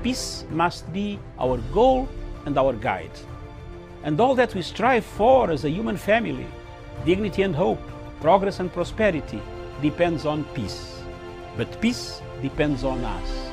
peace must be our goal and our guide. And all that we strive for as a human family, dignity and hope, progress and prosperity, depends on peace. But peace depends on us.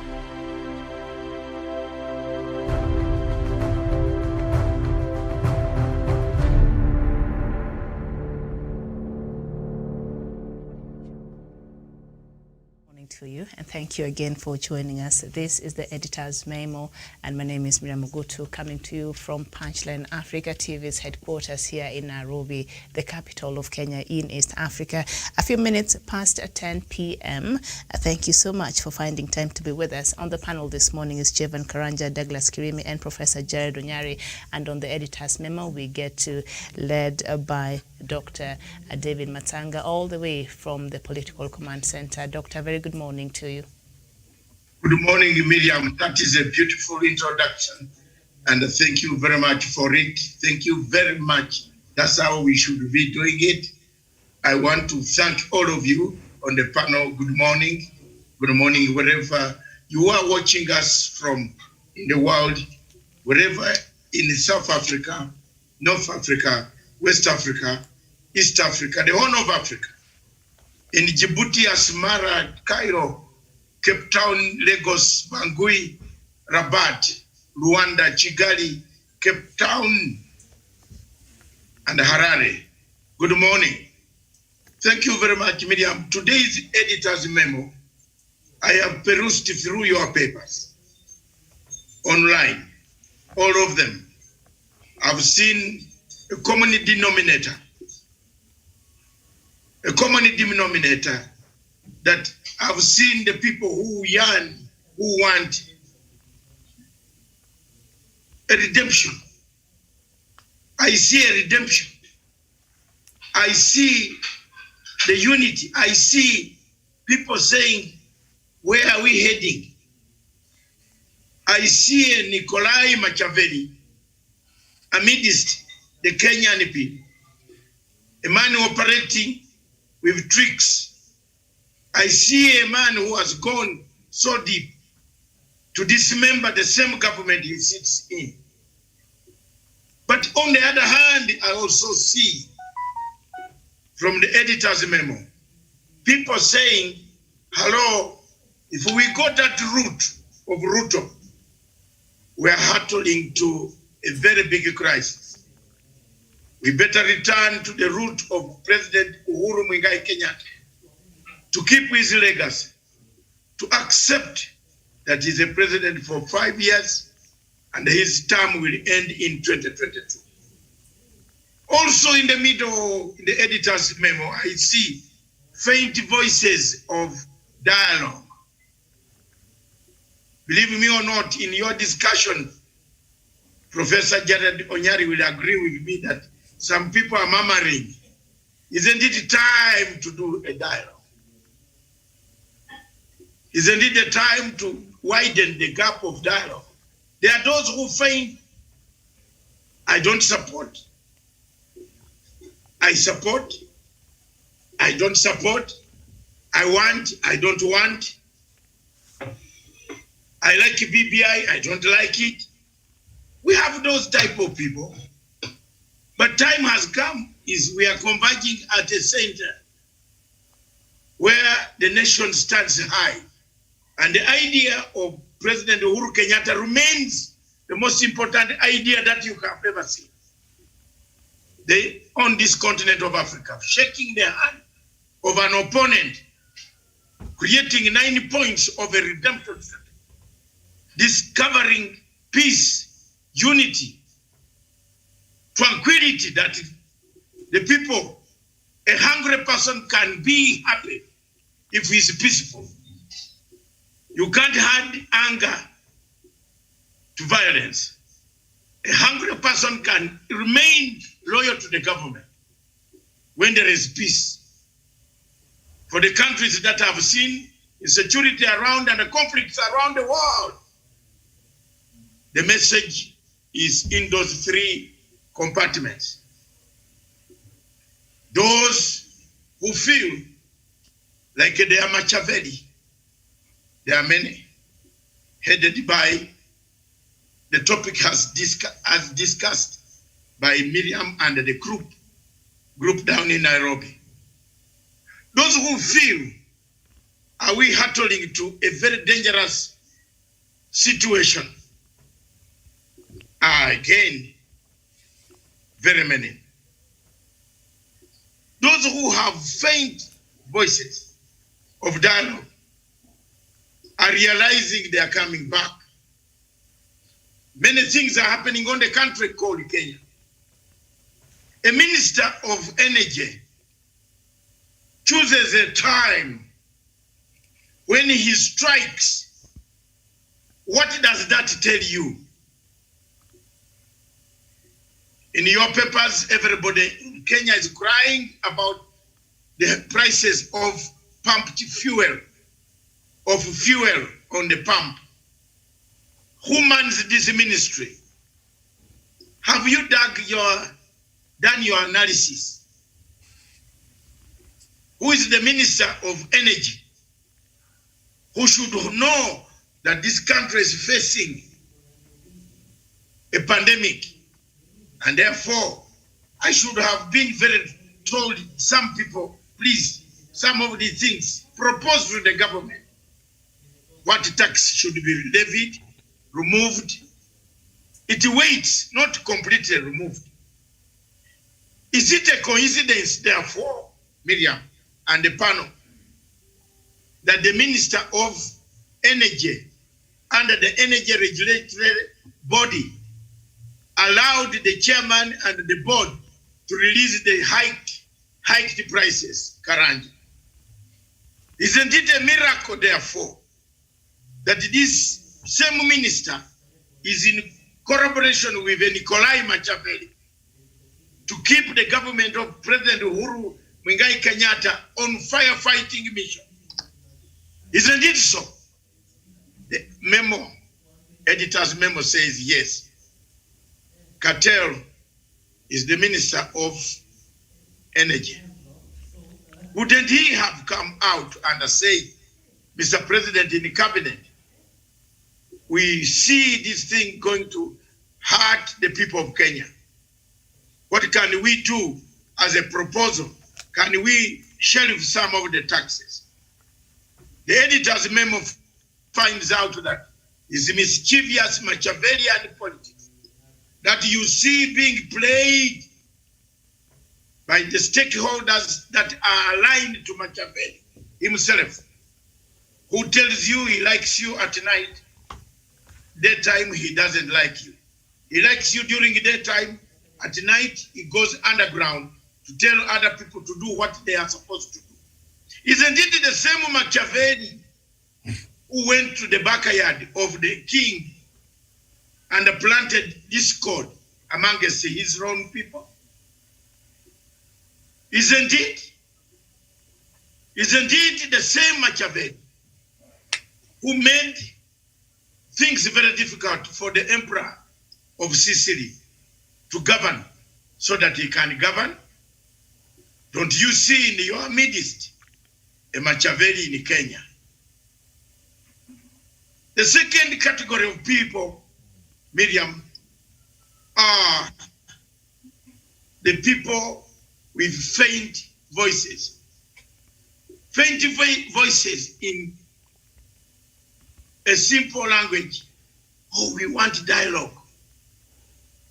To you, and thank you again for joining us. This is the Editor's Memo, and my name is Miriam Mugutu, coming to you from Punchline Africa TV's headquarters here in Nairobi, the capital of Kenya in East Africa. A few minutes past 10 p.m. Thank you so much for finding time to be with us. On the panel this morning is Jevan Karanja, Douglas Kirimi, and Professor Jared Onyari. And on the Editor's Memo, we get to led by Dr. David Matanga, all the way from the Political Command Center. Doctor, very good morning to you. Good morning, Miriam. That is a beautiful introduction. And thank you very much for it. Thank you very much. That's how we should be doing it. I want to thank all of you on the panel. Good morning. Good morning, wherever you are watching us from in the world, wherever in South Africa, North Africa, West Africa, East Africa, the whole of Africa. In Djibouti, Asmara, Cairo, Cape Town, Lagos, Bangui, Rabat, Rwanda, Kigali, Cape Town, and Harare. Good morning. Thank you very much, Miriam. Today's Editor's Memo, I have perused through your papers online, all of them. I've seen a common denominator that I've seen the people who yearn, who want a redemption. I see a redemption. I see the unity. I see people saying, where are we heading? I see a Nikolai Machiavelli amidst the Kenyan people, a man operating with tricks. I see a man who has gone so deep to dismember the same government he sits in. But on the other hand, I also see from the Editor's Memo, people saying, hello, if we go that route of Ruto, we are hurtling to a very big crisis. We better return to the route of President Uhuru Muigai Kenyatta to keep his legacy, to accept that he's a president for 5 years and his term will end in 2022. Also in the middle, in the Editor's Memo, I see faint voices of dialogue. Believe me or not, in your discussion, Professor Jared Onyari will agree with me that some people are murmuring, isn't it time to do a dialogue? Isn't it the time to widen the gap of dialogue? There are those who think, I don't support. I support. I don't support. I want. I don't want. I like BBI. I don't like it. We have those type of people. But time has come, we are converging at a center where the nation stands high. And the idea of President Uhuru Kenyatta remains the most important idea that you have ever seen. On this continent of Africa, shaking the hand of an opponent, creating 9 points of a redemption strategy, discovering peace, unity, tranquility, that the people, a hungry person can be happy if he's peaceful. You can't add anger to violence. A hungry person can remain loyal to the government when there is peace. For the countries that have seen insecurity around and the conflicts around the world, the message is in those 3 compartments. Those who feel like they are Machiavelli, there are many, headed by the topic as discussed by Miriam and the group down in Nairobi. Those who feel, are we hurtling to a very dangerous situation, are again very many. Those who have faint voices of dialogue are realizing they are coming back. Many things are happening on the country called Kenya. A minister of energy chooses a time when he strikes. What does that tell you? In your papers, everybody in Kenya is crying about the prices of pumped fuel, on the pump. Who mans this ministry? Have you done your analysis? Who is the Minister of Energy? Who should know that this country is facing a pandemic? And therefore, I should have been told some people, please, some of these things, propose to the government what tax should be levied, removed. It waits, not completely removed. Is it a coincidence, therefore, Miriam and the panel, that the Minister of Energy under the Energy Regulatory Body allowed the chairman and the board to release the hiked prices, Karanja? Isn't it a miracle, therefore, that this same minister is in collaboration with Nikolai Machiavelli to keep the government of President Uhuru Muigai Kenyatta on firefighting mission? Isn't it so? The memo, editor's memo says yes. Cartel is the Minister of Energy. Wouldn't he have come out and say, Mr. President, in the cabinet, we see this thing going to hurt the people of Kenya. What can we do as a proposal? Can we shelve some of the taxes? The editor's memo finds out that it's mischievous Machiavellian politics that you see being played by the stakeholders that are aligned to Machiavelli himself, who tells you he likes you at night. Daytime, he doesn't like you. He likes you during the daytime. At night, he goes underground to tell other people to do what they are supposed to do. Isn't it the same Machiavelli who went to the backyard of the king and planted discord amongst his own people? Isn't it? Isn't it the same Machiavelli who made things very difficult for the emperor of Sicily to govern so that he can govern? Don't you see in your midst a Machiavelli in Kenya? The second category of people, Miriam, are the people with faint voices. Faint voices in a simple language. Oh, we want dialogue.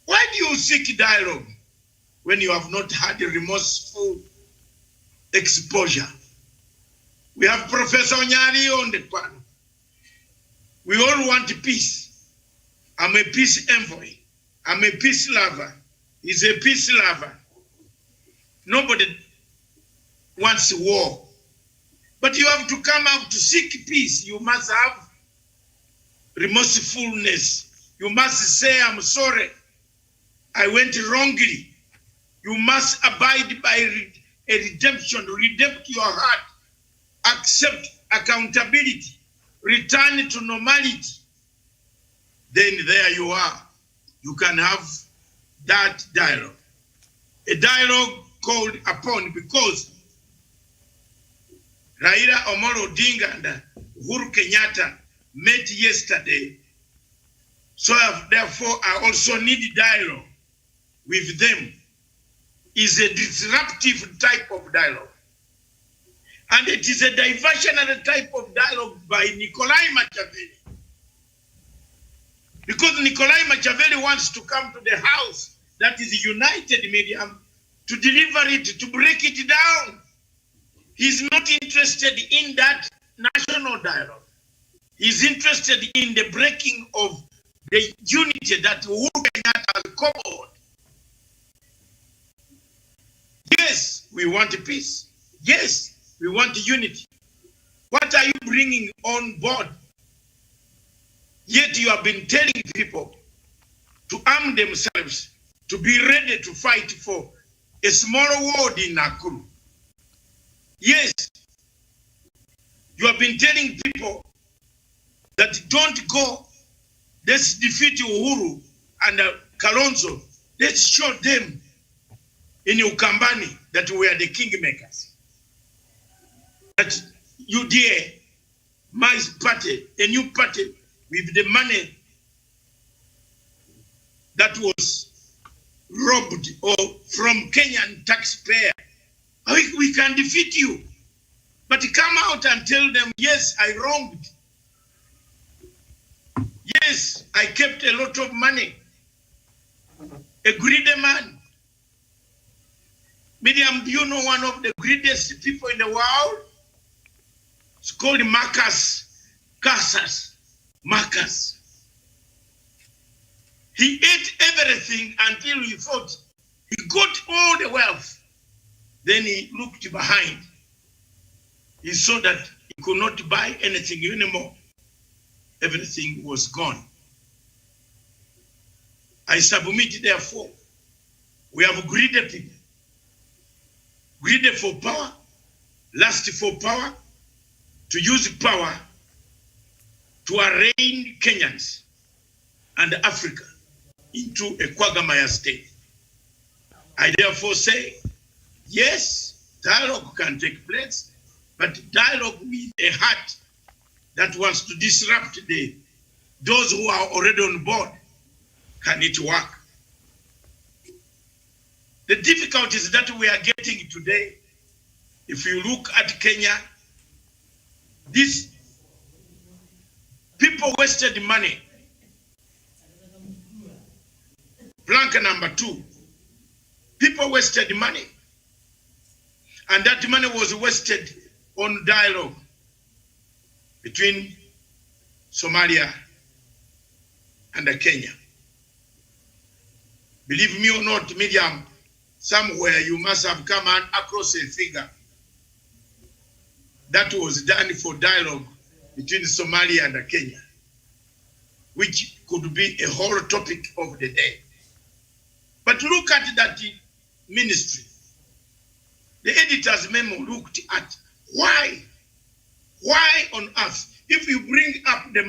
Why do you seek dialogue when you have not had a remorseful exposure? We have Professor Onyari on the panel. We all want peace. I'm a peace envoy. I'm a peace lover. He's a peace lover. Nobody wants war. But you have to come out to seek peace. You must have remorsefulness. You must say, I'm sorry. I went wrongly. You must abide by a redemption. Redempt your heart. Accept accountability. Return to normality. Then there you are. You can have that dialogue. A dialogue called upon because Raila Amolo Odinga and Uhuru Kenyatta met yesterday So therefore, I also need dialogue with them. Is a disruptive type of dialogue. And it is a diversionary type of dialogue by Nikolai Machiavelli. Because Nikolai Machiavelli wants to come to the house that is united medium to deliver it, to break it down. He's not interested in that national dialogue. He's interested in the breaking of the unity that Uhuru Kenyatta has cobbled. Yes, we want peace. Yes, we want unity. What are you bringing on board? Yet you have been telling people to arm themselves, to be ready to fight for a smaller ward in Nakuru. Yes, you have been telling people that don't go, let's defeat Uhuru and Kalonzo. Let's show them in Ukambani that we are the kingmakers. That UDA, my party, a new party with the money that was robbed or from Kenyan taxpayer, we can defeat you. But come out and tell them, yes, I wronged. Yes, I kept a lot of money. A greedy man. Miriam, do you know one of the greediest people in the world? It's called Marcus Casas. Marcus. He ate everything until he thought he got all the wealth. Then he looked behind. He saw that he could not buy anything anymore. Everything was gone. I submit, therefore, we have greedy people. Greedy for power, lust for power, to use power to arraign Kenyans and Africa into a quagmire state. I therefore say, yes, dialogue can take place, but dialogue with a heart that wants to disrupt those who are already on board. Can it work? The difficulties that we are getting today, if you look at Kenya, these people wasted money. Plank number 2, people wasted money. And that money was wasted on dialogue between Somalia and Kenya. Believe me or not, Miriam, somewhere you must have come across a figure that was done for dialogue between Somalia and Kenya, which could be a whole topic of the day. But look at that ministry. The editor's memo looked at why on earth, if you bring up the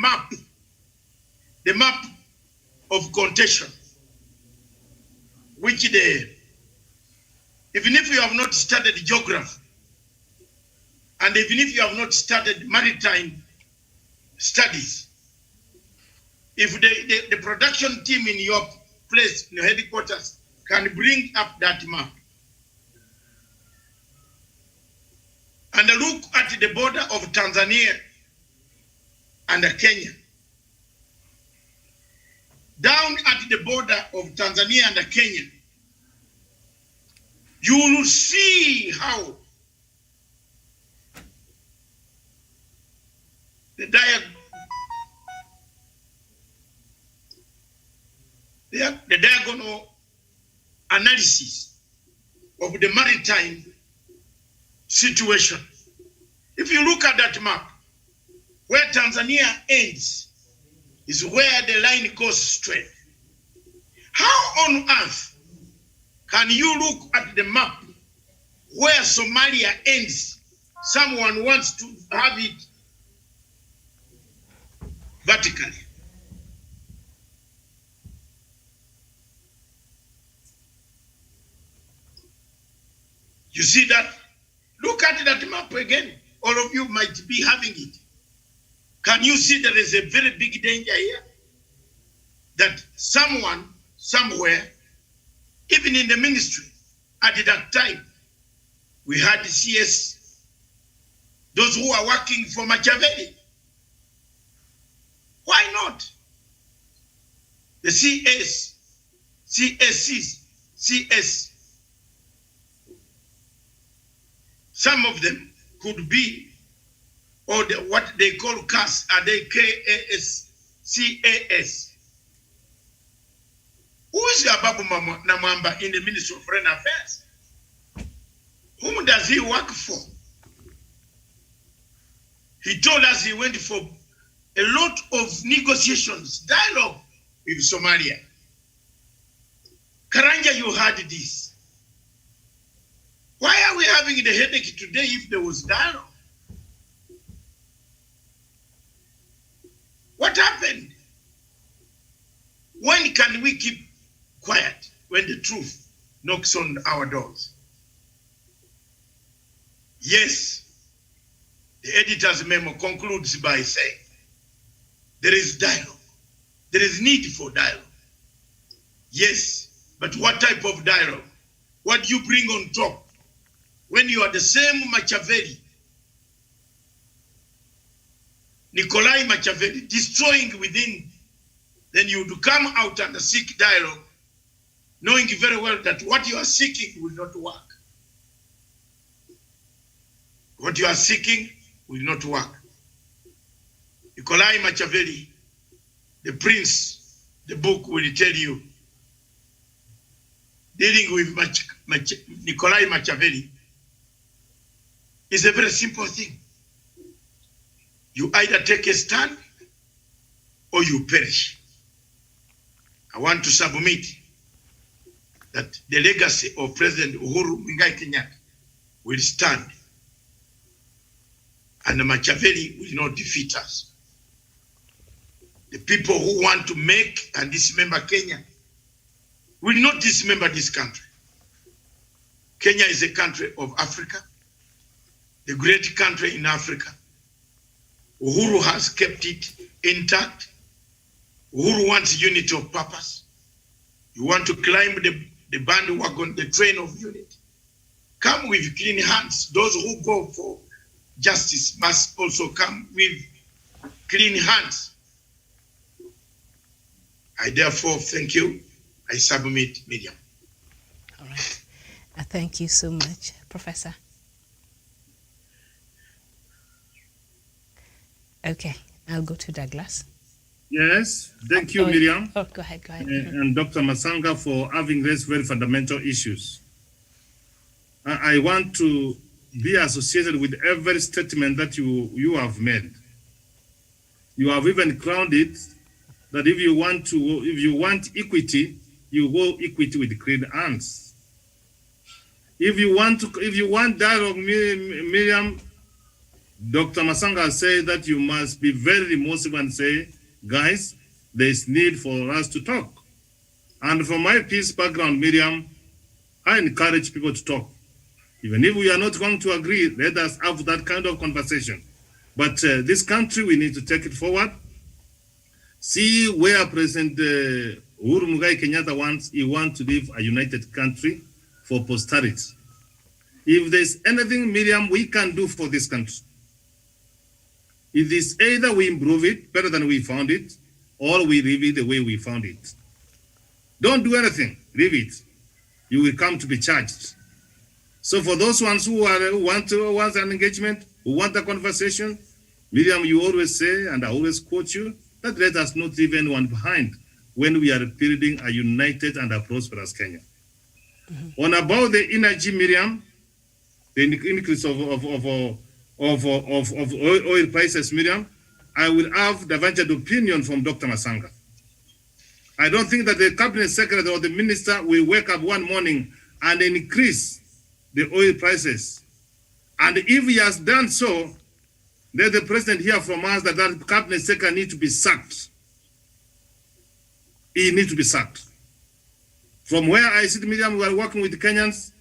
map of contention, which even if you have not studied geography, and even if you have not studied maritime studies, if the production team in your place, in your headquarters, can bring up that map and look at the border of Tanzania and Kenya, down at the border of Tanzania and Kenya, you will see how the diagonal analysis of the maritime situation. If you look at that map, where Tanzania ends is where the line goes straight. How on earth can you look at the map where Somalia ends? Someone wants to have it vertically. You see that? Look at that map again. All of you might be having it. Can you see there is a very big danger here? that someone, somewhere, even in the ministry, at that time, we had CS, those who are working for Machiavelli. Why not? The CS, CSCs, CS, some of them could be, or what they call CAS, are they KAS, CAS? Who is Ababu Namwamba in the Ministry of Foreign Affairs? Whom does he work for? He told us he went for a lot of negotiations, dialogue with Somalia. Karanja, you heard this. Why are we having the headache today if there was dialogue? What happened? When can we keep quiet when the truth knocks on our doors? Yes, the editor's memo concludes by saying, there is dialogue. There is need for dialogue. Yes, but what type of dialogue? What do you bring on top? When you are the same Machiavelli, Nikolai Machiavelli, destroying within, then you would come out and seek dialogue, knowing very well that what you are seeking will not work. What you are seeking will not work. Nikolai Machiavelli, the prince, the book will tell you, dealing with Nikolai Machiavelli is a very simple thing. You either take a stand or you perish. I want to submit that the legacy of President Uhuru Muigai Kenyatta will stand, and the Machiavelli will not defeat us. The people who want to make and dismember Kenya will not dismember this country. Kenya is a country of Africa, the great country in Africa. Uhuru has kept it intact. Uhuru wants unity of purpose. You want to climb the bandwagon, the train of unity. Come with clean hands. Those who go for justice must also come with clean hands. I therefore thank you. I submit, Miriam. All right. Thank you so much, Professor. Okay, I'll go to Douglas. Yes, thank you, Miriam. Oh, go ahead. And Dr. Masanga for having raised very fundamental issues. I want to be associated with every statement that you have made. You have even crowned it that if you want equity, you go equity with clean hands. If you want dialogue, Miriam, Dr. Masanga said that you must be very remorseful and say, guys, there is need for us to talk. And from my peace background, Miriam, I encourage people to talk. Even if we are not going to agree, let us have that kind of conversation. But this country, we need to take it forward. See where President Uhuru Muigai Kenyatta wants. He wants to leave a united country for posterity. If there's anything, Miriam, we can do for this country, it is either we improve it better than we found it, or we leave it the way we found it. Don't do anything, leave it. You will come to be charged. So for those ones who want an engagement, who want a conversation, Miriam, you always say, and I always quote you, that let us not leave anyone behind when we are building a united and a prosperous Kenya. Mm-hmm. On about the energy, Miriam, the increase of oil prices, Miriam, I will have the divergent opinion from Dr. Masanga. I don't think that the cabinet secretary or the minister will wake up one morning and increase the oil prices. And if he has done so, let the president hear from us that that cabinet secretary needs to be sacked. He needs to be sacked. From where I sit, Miriam, we are working with Kenyans.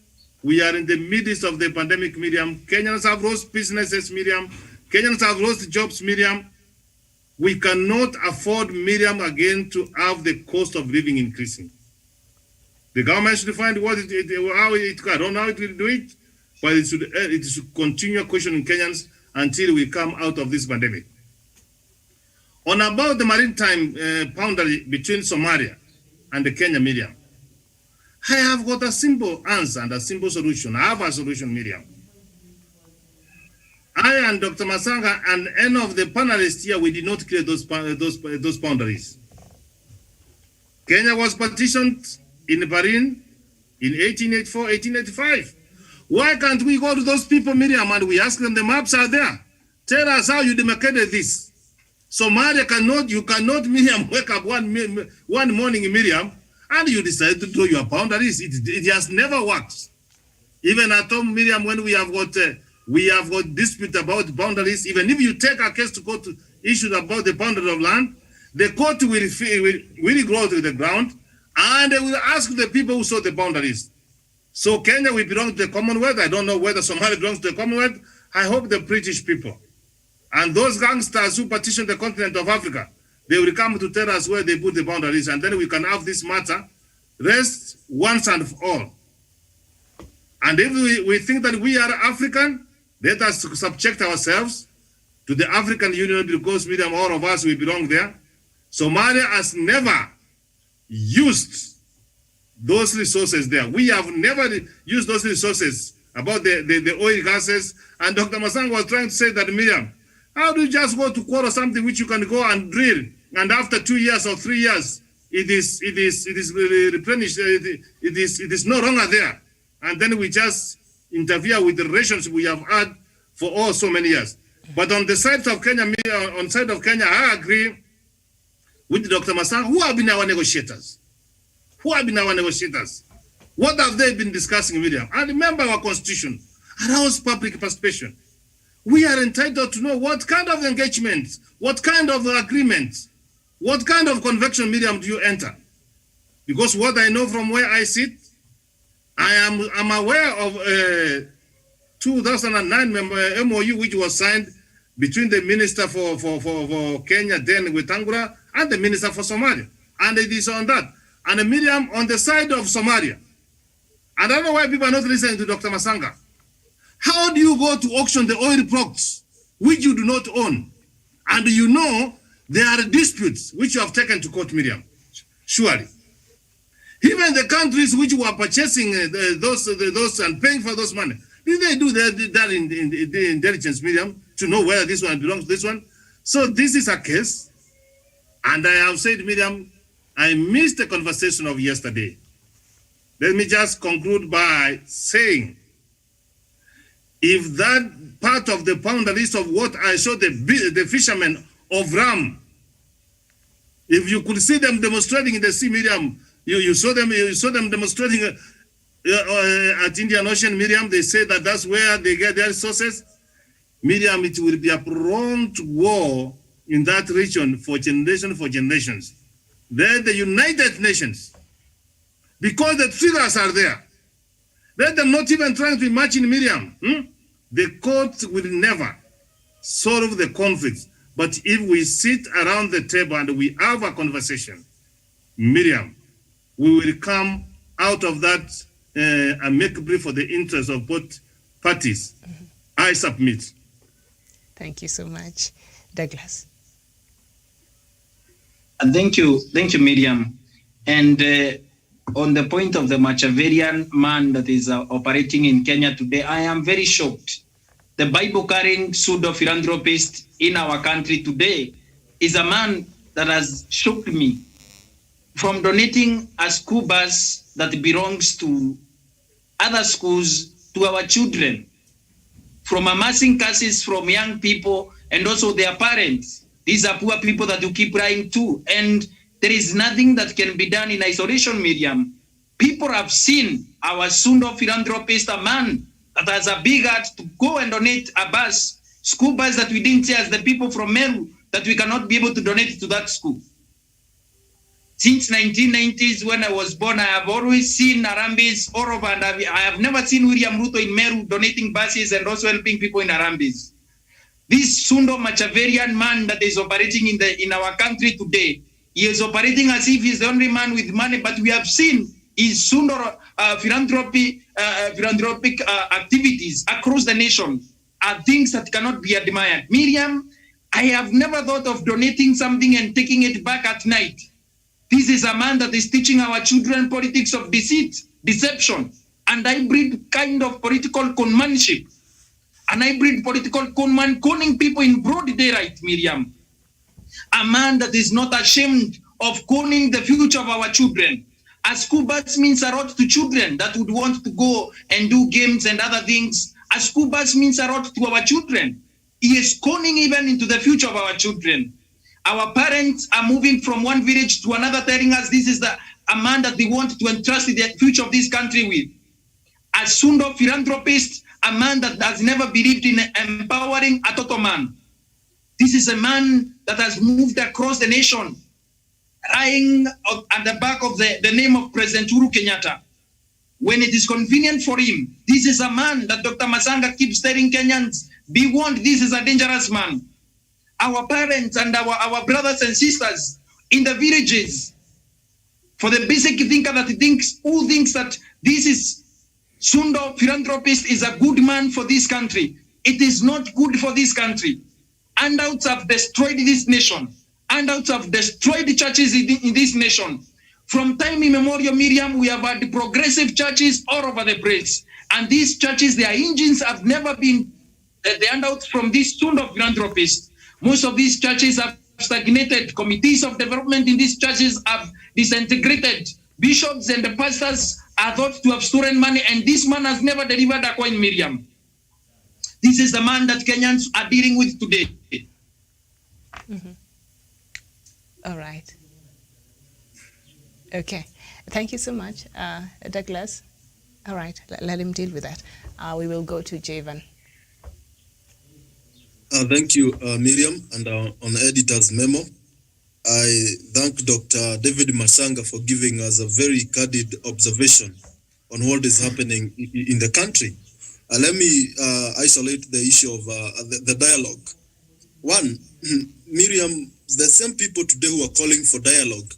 We are in the midst of the pandemic, Miriam. Kenyans have lost businesses, Miriam. Kenyans have lost jobs, Miriam. We cannot afford, Miriam, again to have the cost of living increasing. The government should find how it can. I don't know how it will do it, but it should continue questioning Kenyans until we come out of this pandemic. On about the maritime boundary between Somalia and the Kenya, Miriam, I have got a simple answer and a simple solution. I have a solution, Miriam. I and Dr. Masanga and any of the panelists here, we did not create those boundaries. Kenya was partitioned in Bahrain in 1884, 1885. Why can't we go to those people, Miriam, and we ask them, the maps are there. Tell us how you demarcated this. Somalia you cannot, Miriam, wake up one morning, Miriam, and you decide to draw your boundaries. It has never worked. Even at home, Miriam, when we have got dispute about boundaries, even if you take a case to court issues about the boundary of land, the court will go to the ground and they will ask the people who saw the boundaries. So Kenya will belong to the Commonwealth. I don't know whether Somalia belongs to the Commonwealth. I hope the British people and those gangsters who partitioned the continent of Africa, they will come to tell us where they put the boundaries, and then we can have this matter rest once and for all. And if we think that we are African, let us subject ourselves to the African Union, because Miriam, all of us, we belong there. Somalia has never used those resources there. We have never used those resources about the oil gases. And Dr. Masang was trying to say that, Miriam, how do you just go to quarter something which you can go and drill, and after 2 years or 3 years, it is replenished, it is no longer there. And then we just interfere with the relations we have had for so many years. But on the side of Kenya, I agree with Dr. Masang. Who have been our negotiators? Who have been our negotiators? What have they been discussing, Miriam? And remember, our constitution allows public participation. We are entitled to know what kind of engagement, what kind of agreement, what kind of convention, Miriam, do you enter? Because what I know from where I sit, I'm aware of 2009 MOU which was signed between the Minister for Kenya, then Wetangula, and the Minister for Somalia. And it is on that. And Miriam, on the side of Somalia, I don't know why people are not listening to Dr. Masanga. How do you go to auction the oil products which you do not own? And you know there are disputes which you have taken to court, Miriam. Surely. Even the countries which were purchasing those and paying for those money, did they do that in the intelligence, Miriam, to know whether this one belongs to this one? So this is a case. And I have said, Miriam, I missed the conversation of yesterday. Let me just conclude by saying, if that part of the boundaries of what I showed the fishermen of Ram, if you could see them demonstrating in the sea, Miriam, you saw them demonstrating at Indian Ocean, Miriam. They say that that's where they get their resources. Miriam, it will be a prolonged war in that region for generations. Then the United Nations, because the triggers are there, let them not even trying to imagine, Miriam. The court will never solve the conflict. But if we sit around the table and we have a conversation, Miriam, we will come out of that amicably for the interest of both parties. I submit. Thank you so much. Douglas. Thank you, Miriam. And on the point of the Machiavellian man that is operating in Kenya today, I am very shocked. The Bible-carrying pseudo-philanthropist in our country today is a man that has shocked me. From donating a school bus that belongs to other schools to our children, from amassing cases from young people and also their parents. These are poor people that you keep lying to. And there is nothing that can be done in isolation, Miriam. People have seen our pseudo-philanthropist, a man that has a big heart, to go and donate a bus, school bus that we didn't say as the people from Memo, that we cannot be able to donate to that school. Since 1990s, when I was born, I have always seen Harambes all over, and I have never seen William Ruto in Meru donating buses and also helping people in Harambes. This Sundo Machiavellian man that is operating in our country today, he is operating as if he's the only man with money, but we have seen his Sundo philanthropic activities across the nation are things that cannot be admired. Miriam, I have never thought of donating something and taking it back at night. This is a man that is teaching our children politics of deceit, deception, and hybrid kind of political conmanship. An hybrid political conman, conning people in broad daylight, Miriam. A man that is not ashamed of conning the future of our children. A school bus means a lot to children that would want to go and do games and other things. A school bus means a lot to our children. He is conning even into the future of our children. Our parents are moving from one village to another, telling us this is a man that they want to entrust the future of this country with. A Sundo philanthropist, a man that has never believed in empowering a total man. This is a man that has moved across the nation, lying at the back of the name of President Uhuru Kenyatta. When it is convenient for him, this is a man that Dr. Masanga keeps telling Kenyans, be warned, this is a dangerous man. Our parents and our brothers and sisters in the villages, for the basic thinker that who thinks that this is Sundo philanthropist is a good man for this country. It is not good for this country. Handouts have destroyed this nation. Handouts have destroyed the churches in this nation. From time immemorial, Miriam, we have had progressive churches all over the place. And these churches, their engines have never been the handouts from this Sundo philanthropist. Most of these churches have stagnated. Committees of development in these churches have disintegrated. Bishops and the pastors are thought to have stolen money, and this man has never delivered a coin, Miriam. This is the man that Kenyans are dealing with today. Mm-hmm. All right. Okay. Thank you so much, Douglas. All right. Let him deal with that. We will go to Javan. Thank you, Miriam, and on the editor's memo. I thank Dr. David Masanga for giving us a very candid observation on what is happening in the country. Let me isolate the issue of the dialogue. One, Miriam, the same people today who are calling for dialogue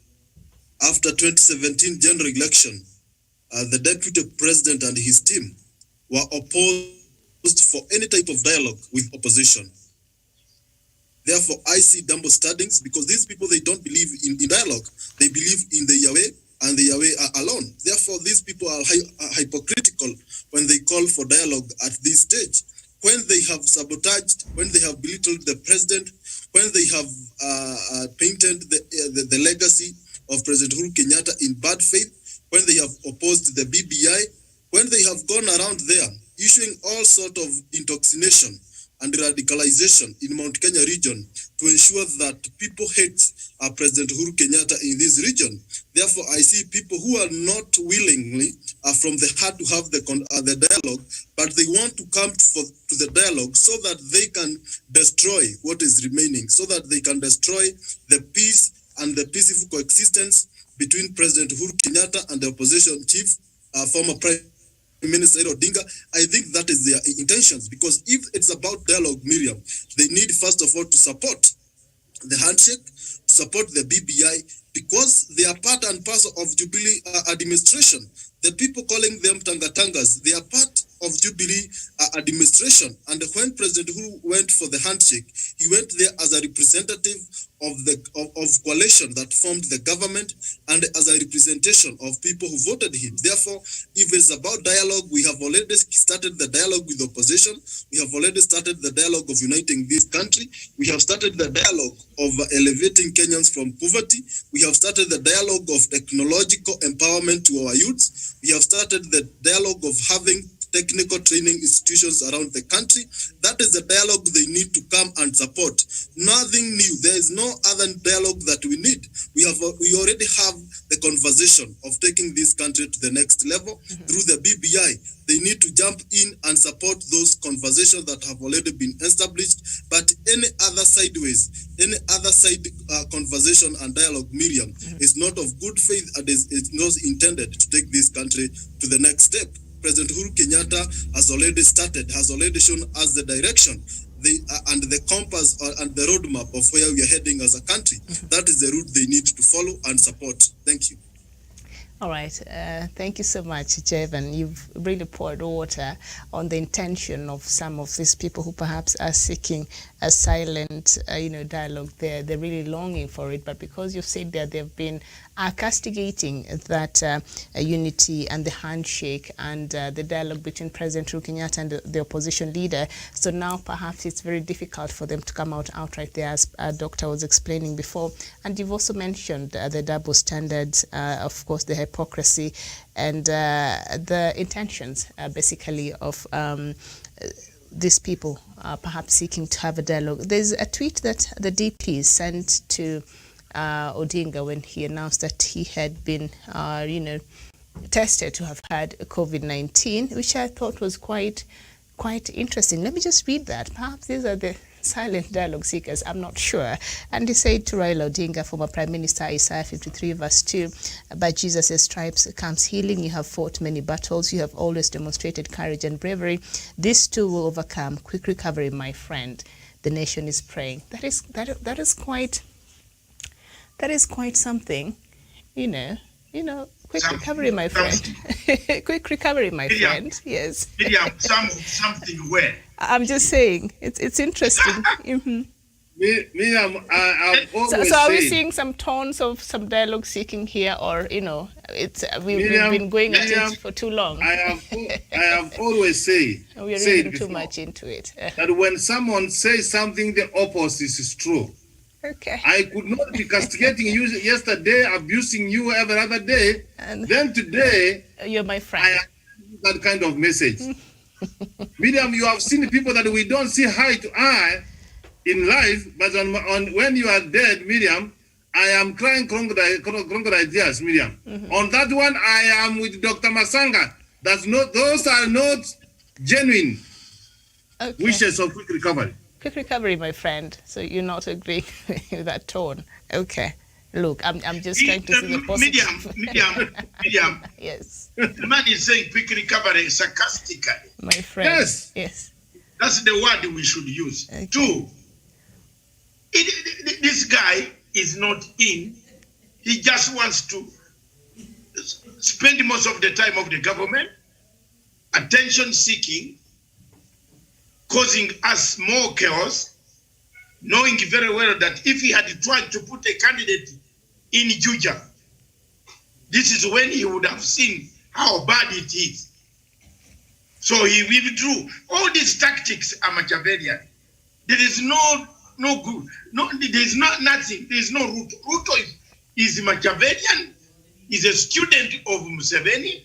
after 2017 general election, the deputy president and his team were opposed for any type of dialogue with opposition. Therefore, I see double standings because these people, they don't believe in dialogue. They believe in the Yahweh and the Yahweh alone. Therefore, these people are hypocritical when they call for dialogue at this stage. When they have sabotaged, when they have belittled the president, when they have painted the legacy of President Uhuru Kenyatta in bad faith, when they have opposed the BBI, when they have gone around there issuing all sort of intoxication and radicalization in Mount Kenya region to ensure that people hate President Uhuru Kenyatta in this region. Therefore, I see people who are not willingly from the heart to have the dialogue, but they want to come to the dialogue so that they can destroy what is remaining, so that they can destroy the peace and the peaceful coexistence between President Uhuru Kenyatta and the opposition chief, former Prime Minister Odinga. I think that is their intentions, because if it's about dialogue, Miriam, they need first of all to support the handshake, to support the BBI, because they are part and parcel of Jubilee administration. The people calling them Tangatangas, they are part of Jubilee administration. And when President Uhuru went for the handshake, he went there as a representative of the coalition that formed the government and as a representation of people who voted him. Therefore, if it's about dialogue, we have already started the dialogue with opposition. We have already started the dialogue of uniting this country. We have started the dialogue of elevating Kenyans from poverty. We have started the dialogue of technological empowerment to our youths. We have started the dialogue of having technical training institutions around the country. That is the dialogue they need to come and support. Nothing new. There is no other dialogue that we need. We already have the conversation of taking this country to the next level through the BBI. They need to jump in and support those conversations that have already been established. But any other sideways, any other side conversation and dialogue, Miriam, is not of good faith and is not intended to take this country to the next step. President Uhuru Kenyatta has already started, has already shown us the direction. and the compass and the roadmap of where we are heading as a country. That is the route they need to follow and support. Thank you. All right. Thank you so much, Jevan. You've really poured water on the intention of some of these people who perhaps are seeking a silent, dialogue there. They're really longing for it, but because you've said that they've been castigating that unity and the handshake and the dialogue between President Uhuru Kenyatta and the opposition leader, so now perhaps it's very difficult for them to come out outright there, as Doctor was explaining before. And you've also mentioned the double standards, of course, the hypocrisy and the intentions, basically, of these people perhaps seeking to have a dialogue. There's a tweet that the DP sent to Odinga when he announced that he had been, tested to have had COVID-19, which I thought was quite interesting. Let me just read that. Perhaps these are the silent dialogue seekers, I'm not sure. And he said to Raila Odinga, former Prime Minister, Isaiah 53 verse 2, by Jesus' stripes comes healing. You have fought many battles. You have always demonstrated courage and bravery. This too will overcome. Quick recovery, my friend. The nation is praying. That is quite something, Quick recovery, my friend. Quick recovery, my friend. Yes. Something where? I'm just saying, it's interesting. Miriam, I've always so are we seeing some tones of some dialogue seeking here, or we've been going at it for too long? I have always said we are reading too much into it. That when someone says something, the opposite is true. Okay. I could not be castigating you yesterday, abusing you every other day. And then today, you're my friend. I have that kind of message. Miriam, you have seen people that we don't see eye to eye in life, but on when you are dead, Miriam, I am crying crocodile tears, Miriam. On that one, I am with Dr. Masanga. Those are not genuine wishes of quick recovery. Quick recovery, my friend. So you're not agreeing with that tone. Okay. Look, I'm just trying to see the positive. Medium. Yes. The man is saying quick recovery sarcastically. My friend. Yes. That's the word we should use. Okay. 2, this guy is not in. He just wants to spend most of the time of the government, attention seeking, causing us more chaos, knowing very well that if he had tried to put a candidate in Juja, this is when he would have seen how bad it is. So he withdrew. All these tactics are Machiavellian. There is no good. There is nothing. There is no Ruto. Ruto is Machiavellian. He's a student of Museveni.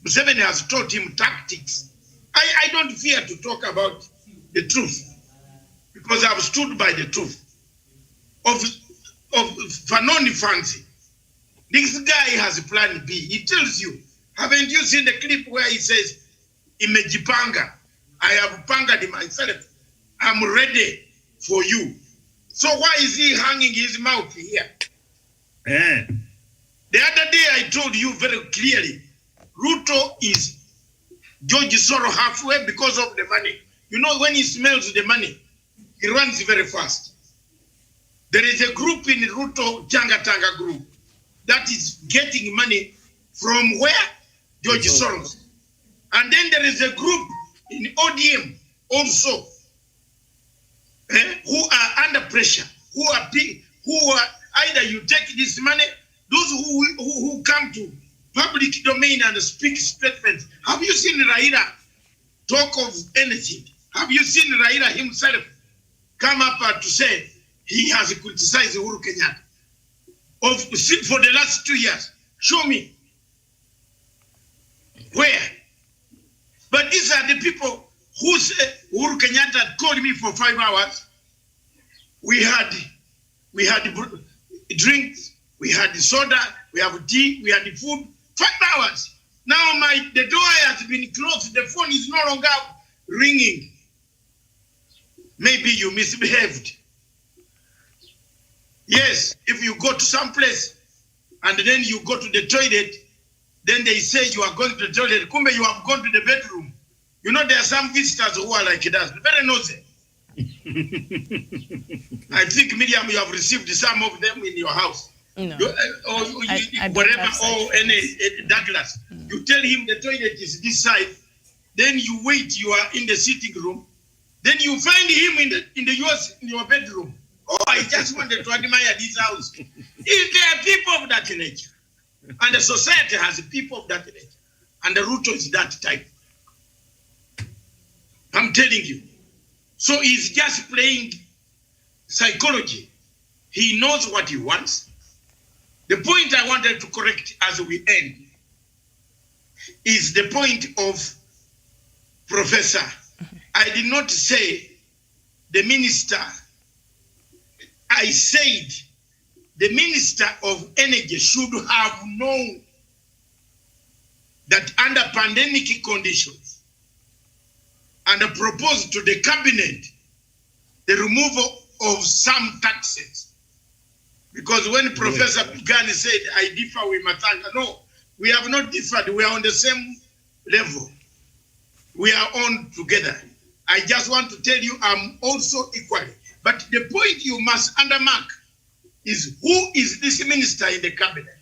Museveni has taught him tactics. I don't fear to talk about the truth, because I've stood by the truth of Fanoni Fancy. This guy has a plan B. He tells you, haven't you seen the clip where he says, Imejipanga, I have pangered myself, I'm ready for you. So why is he hanging his mouth here? The other day I told you very clearly, Ruto is George Soros halfway because of the money. You know, when he smells the money, he runs very fast. There is a group in Ruto, Tanga group, that is getting money from where? George Soros. And then there is a group in ODM also, who are under pressure, who are either you take this money, those who come to public domain and speak statements. Have you seen Raila talk of anything? Have you seen Raila himself come up to say he has criticized Uhuru Kenyatta for the last 2 years? Show me. Where? But these are the people who say Uhuru Kenyatta called me for 5 hours. We had drinks, we had soda, we have tea, we had food. 5 hours. Now the door has been closed. The phone is no longer ringing. Maybe you misbehaved. Yes, if you go to some place and then you go to the toilet, then they say you are going to the toilet. Kumbe, you have gone to the bedroom. You know, there are some visitors who are like that, very nosy. I think, Miriam, you have received some of them in your house. No. I whatever, or any Douglas. You tell him the toilet is this side, then you wait, you are in the sitting room, then you find him in your bedroom. Oh, I just wanted to admire this house. If there are people of that nature, and the society has people of that nature, and the Ruto is that type, I'm telling you. So he's just playing psychology. He knows what he wants. The point I wanted to correct as we end is the point of Professor. I did not say the minister. I said the Minister of Energy should have known that under pandemic conditions and proposed to the cabinet the removal of some taxes. Because when Professor Pigani said, I differ with Matanga, no, we have not differed. We are on the same level. We are on together. I just want to tell you I'm also equally. But the point you must undermark is who is this minister in the cabinet?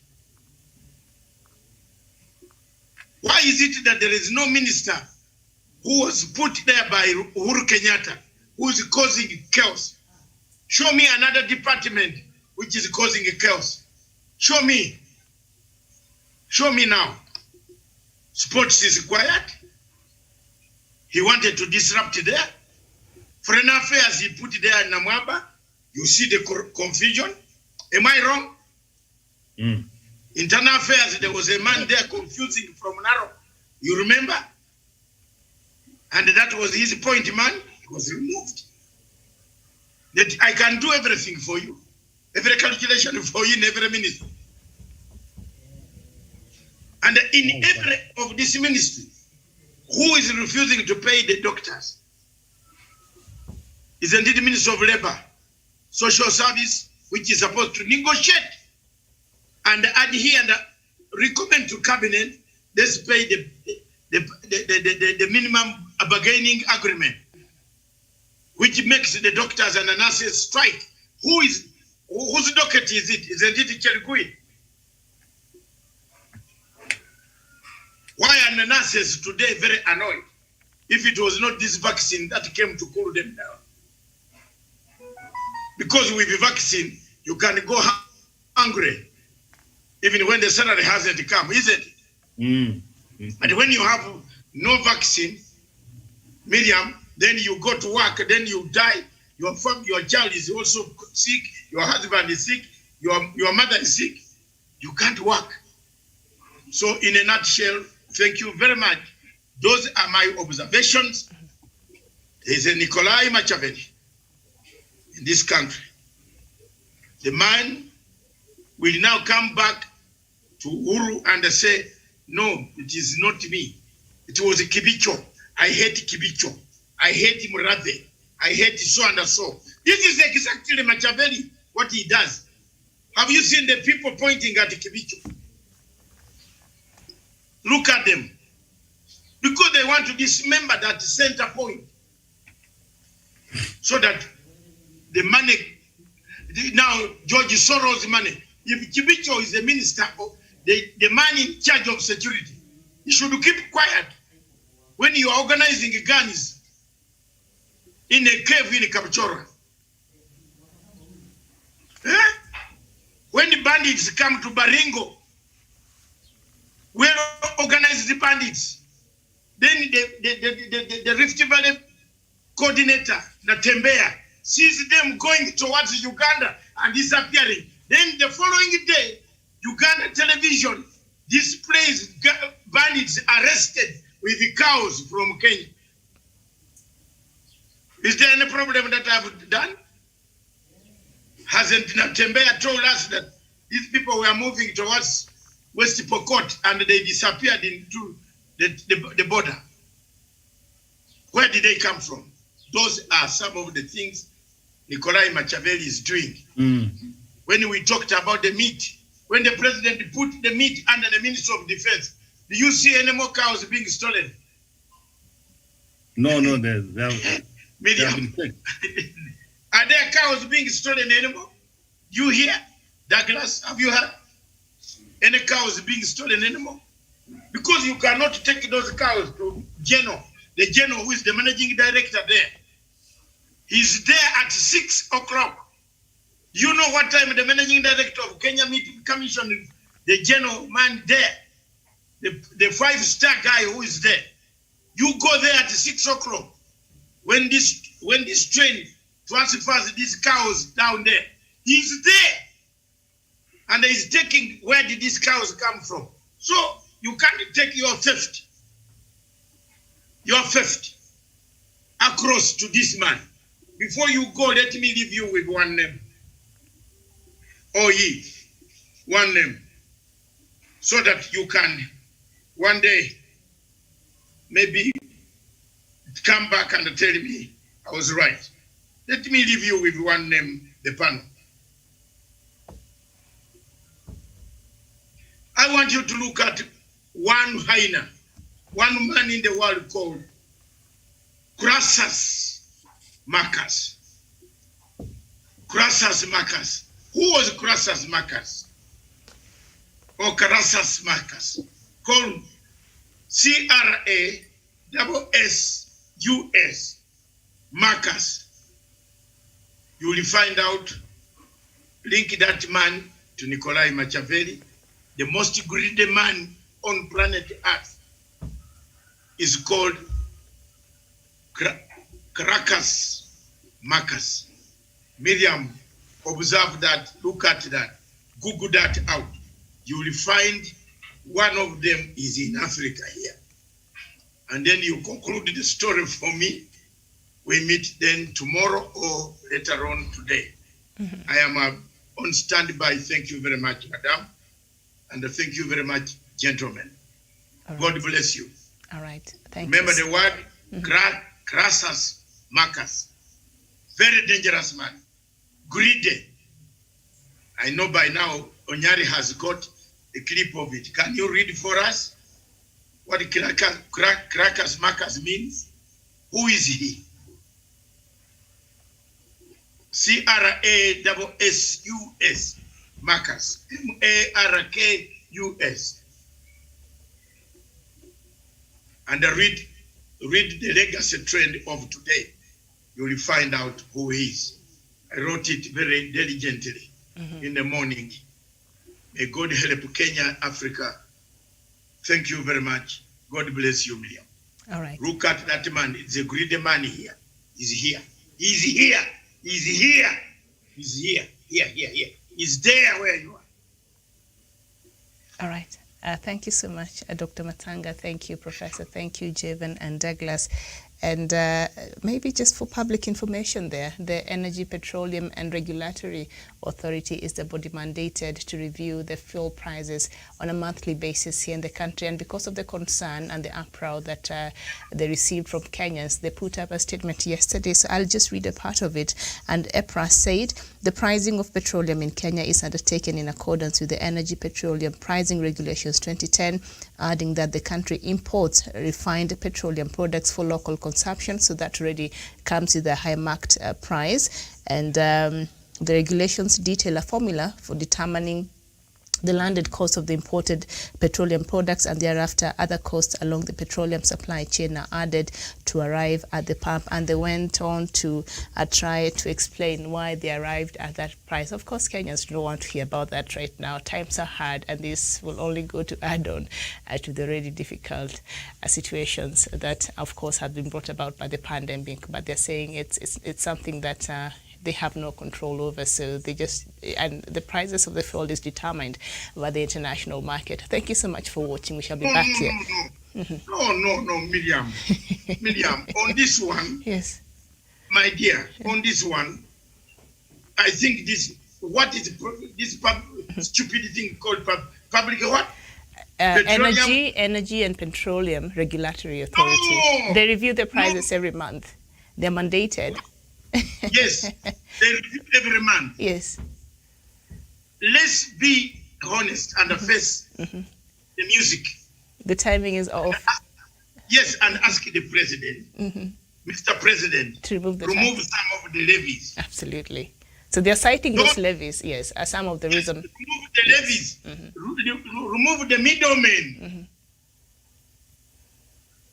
Why is it that there is no minister who was put there by Uhuru Kenyatta who is causing chaos? Show me another department which is causing chaos. Show me. Show me now. Sports is quiet. He wanted to disrupt there. Foreign affairs he put there in Namwaba. You see the confusion. Am I wrong? Internal affairs, there was a man there confusing from Narok. You remember? And that was his point, man. He was removed. That I can do everything for you. Every calculation for you in every ministry. And in every of this ministry, who is refusing to pay the doctors? Is indeed the Minister of Labor, Social Service, which is supposed to negotiate and adhere and recommend to cabinet, let's pay the minimum bargaining agreement, which makes the doctors and the nurses strike. Whose docket is it? Is it Cherukui? Why are the nurses today very annoyed? If it was not this vaccine that came to cool them down. Because with the vaccine, you can go hungry, even when the salary hasn't come, isn't it? But when you have no vaccine, Miriam, then you go to work, then you die, your child is also sick, your husband is sick, your mother is sick, you can't work. So in a nutshell, thank you very much. Those are my observations. There's a Nikolai Machiavelli in this country. The man will now come back to Uhuru and say, no, it is not me. It was Kibicho. I hate Kibicho. I hate Murathe. I hate so and so. This is exactly Machiavelli, what he does. Have you seen the people pointing at Kibicho? Look at them. Because they want to dismember that center point. So that the money, now George Soros' money, if Kibicho is the minister, the man in charge of security, he should keep quiet when you are organizing guns in a cave in Kapchora. When the bandits come to Baringo, well organized the bandits. Then the Rift Valley coordinator, Natembea, sees them going towards Uganda and disappearing. Then the following day, Uganda television displays bandits arrested with the cows from Kenya. Is there any problem that I've done? Hasn't Natembea told us that these people were moving towards West Pokot and they disappeared into the border? Where did they come from? Those are some of the things Nikolai Machiavelli is doing. When we talked about the meat, when the president put the meat under the Ministry of Defense, do you see any more cows being stolen? No, They have Miriam, been taken. are there cows being stolen anymore? You hear? Douglas, have you heard? Any cows being stolen anymore? Because you cannot take those cows to Geno, the Geno who is the managing director there. He's there at 6 o'clock. You know what time the managing director of Kenya Meat Commission, the Geno man there, the 5-star guy who is there. You go there at 6 o'clock when this train transfers these cows down there. He's there. And he's taking, where did these cows come from? So you can't take your theft across to this man. Before you go, let me leave you with one name. Oh, ye, one name. So that you can one day maybe come back and tell me I was right. Let me leave you with one name, the panel. I want you to look at one hyena, one man in the world called Crassus Marcus. Crassus Marcus. Who was Crassus Marcus? Or Crassus Marcus? Called C-R-A-S-S-U-S. Marcus. You will find out, link that man to Nikolai Machiavelli. The most greedy man on planet Earth is called Crassus Marcus. Miriam, observe that, look at that, Google that out. You will find one of them is in Africa here. And then you conclude the story for me. We meet then tomorrow or later on today. Mm-hmm. I am on standby. Thank you very much, madam. And thank you very much, gentlemen. Right. God bless you. All right. Thank Remember you. the word Crassus Marcus. Very dangerous man. Greedy. I know by now Onyari has got a clip of it. Can you read for us what Crassus Marcus means? Who is he? C-R-A-S-S-U-S. Marcus. M-A-R-K-U-S. And read the legacy trend of today. You will find out who he is. I wrote it very diligently in the morning. May God help Kenya, Africa. Thank you very much. God bless you, Miriam. All right. Look at that man. It's a greedy man here. He's here. He's here. He's here. He's here. Here. He's there where you are. All right. Thank you so much, Dr. Matanga. Thank you, Professor. Thank you, Javen and Douglas. And maybe just for public information there, the Energy, Petroleum and Regulatory Authority is the body mandated to review the fuel prices on a monthly basis here in the country. And because of the concern and the uproar that they received from Kenyans, they put up a statement yesterday. So I'll just read a part of it. And EPRA said, the pricing of petroleum in Kenya is undertaken in accordance with the Energy, Petroleum Pricing Regulations 2010, adding that the country imports refined petroleum products for local consumption, so that already comes with a high marked price. And the regulations detail a formula for determining the landed cost of the imported petroleum products, and thereafter other costs along the petroleum supply chain are added to arrive at the pump. And they went on to try to explain why they arrived at that price. Of course, Kenyans don't want to hear about that right now. Times are hard, and this will only go to add on to the already difficult situations that, of course, have been brought about by the pandemic. But they're saying it's something that they have no control over, so they just, and the prices of the fuel is determined by the international market. Thank you so much for watching. We shall be back here. No, Miriam. Miriam, on this one, yes, my dear, on this one, I think this, what is this stupid thing called public what? Energy and Petroleum Regulatory Authority. Oh, they review the prices every month. They're mandated. Yes, they review every month. Yes. Let's be honest and face the music. The timing is off. Yes, and ask the president. Mr. President, To remove the remove tax. some of the levies. Absolutely. So they're citing those levies, yes, as some of the reason. Remove the levies. Remove the middlemen.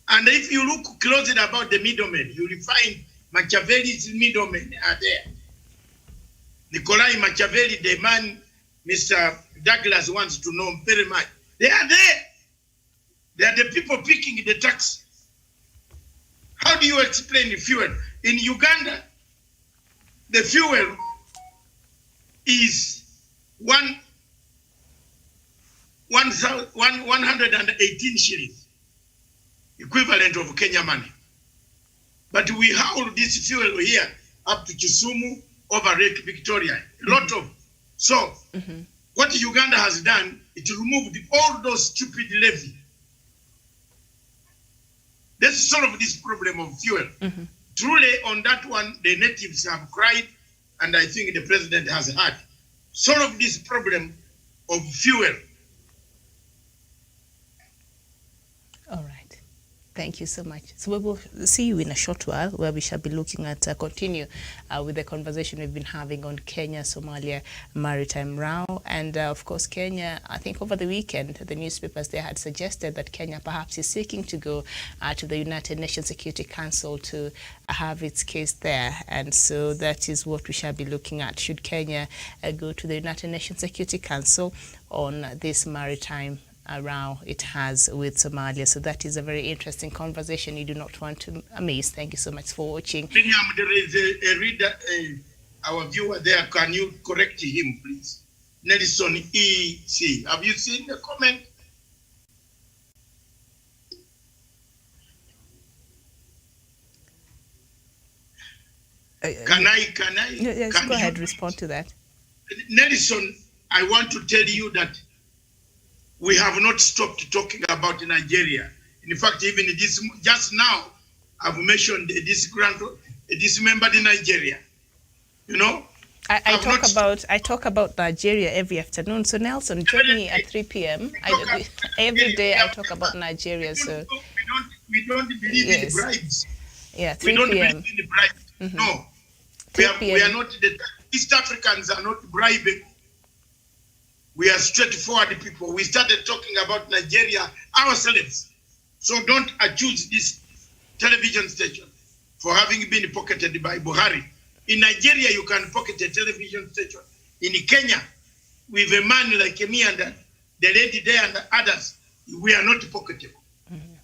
And if you look closely about the middlemen, you will find Machiavelli's middlemen are there. Nikolai Machiavelli, the man Mr. Douglas wants to know very much. They are there. They are the people picking the tax. How do you explain the fuel? In Uganda, the fuel is 118 shillings, equivalent of Kenya money. But we haul this fuel here up to Kisumu, over Lake Victoria, a lot of. So, what Uganda has done, it removed all those stupid levy. Let's solve this problem of fuel. Truly, on that one, the natives have cried, and I think the president has had. Solve this problem of fuel. All right. Thank you so much. So we will see you in a short while, where we shall be looking at continue with the conversation we've been having on Kenya-Somalia maritime row. And of course, Kenya, I think over the weekend, the newspapers there had suggested that Kenya perhaps is seeking to go to the United Nations Security Council to have its case there. And so that is what we shall be looking at. Should Kenya go to the United Nations Security Council on this maritime row it has with Somalia? So that is a very interesting conversation you do not want to miss. Thank you so much for watching. There is a reader, our viewer there. Can you correct him, please? Nelson E.C. Have you seen the comment? Can I? Yes, can go ahead, you, respond to that. Nelson, I want to tell you that we have not stopped talking about Nigeria. In fact, even this just now, I've mentioned this member in Nigeria. You know, I talk about Nigeria every afternoon. So Nelson, join me at 3 p.m. Every day I talk about Nigeria. So we don't believe in bribes. Yeah, 3 we don't p.m. believe in the bribes. No, we are not. The East Africans are not bribing. We are straightforward people. We started talking about Nigeria ourselves. So don't accuse this television station for having been pocketed by Buhari. In Nigeria, you can pocket a television station. In Kenya, with a man like me and the lady there and others, we are not pocketable,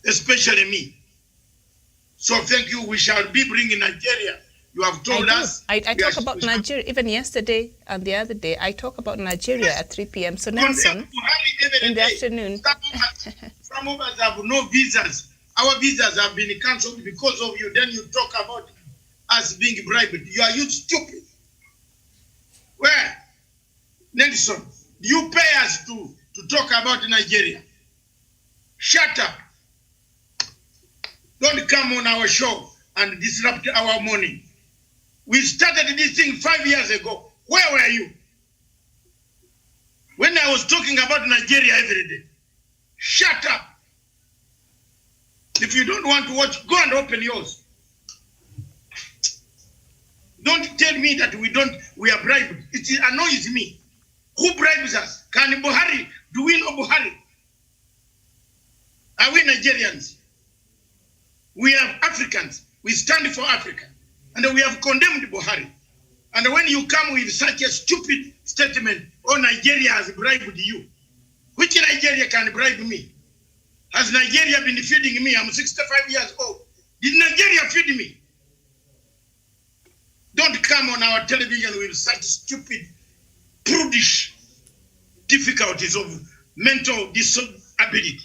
especially me. So thank you. We shall be bringing Nigeria. You have told us. I talk about Nigeria. Even yesterday and the other day, I talk about Nigeria at 3 p.m. So Nelson, in the afternoon. Some of us have no visas. Our visas have been cancelled because of you. Then you talk about us being bribed. You are stupid. Where? Nelson, you pay us to talk about Nigeria. Shut up. Don't come on our show and disrupt our morning. We started this thing 5 years ago. Where were you? When I was talking about Nigeria every day. Shut up. If you don't want to watch, go and open yours. Don't tell me that we are bribed. It annoys me. Who bribes us? Can Buhari? Do we know Buhari? Are we Nigerians? We are Africans. We stand for Africa. And we have condemned Buhari. And when you come with such a stupid statement, oh, Nigeria has bribed you. Which Nigeria can bribe me? Has Nigeria been feeding me? I'm 65 years old. Did Nigeria feed me? Don't come on our television with such stupid, prudish difficulties of mental disability.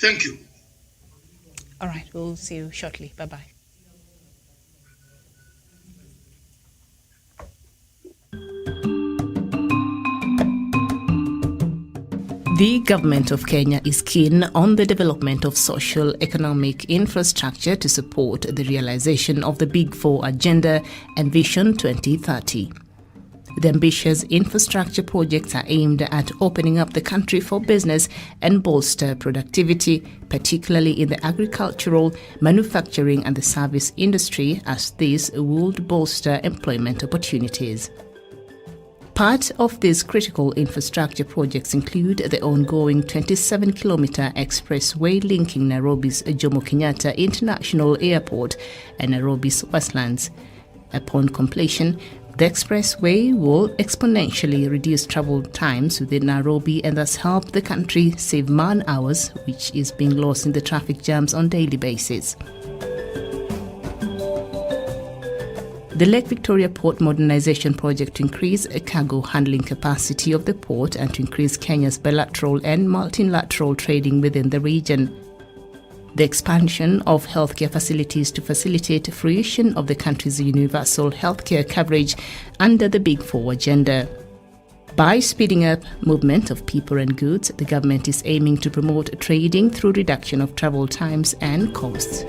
Thank you. All right, we'll see you shortly. Bye-bye. The government of Kenya is keen on the development of social economic infrastructure to support the realization of the Big Four agenda and Vision 2030. The ambitious infrastructure projects are aimed at opening up the country for business and bolster productivity, particularly in the agricultural, manufacturing and the service industry, as this would bolster employment opportunities. Part of these critical infrastructure projects include the ongoing 27-kilometer expressway linking Nairobi's Jomo Kenyatta International Airport and Nairobi's Westlands. Upon completion, the expressway will exponentially reduce travel times within Nairobi and thus help the country save man-hours, which is being lost in the traffic jams on a daily basis. The Lake Victoria Port Modernization Project to increase cargo handling capacity of the port and to increase Kenya's bilateral and multilateral trading within the region. The expansion of healthcare facilities to facilitate fruition of the country's universal healthcare coverage under the Big Four agenda. By speeding up movement of people and goods, the government is aiming to promote trading through reduction of travel times and costs.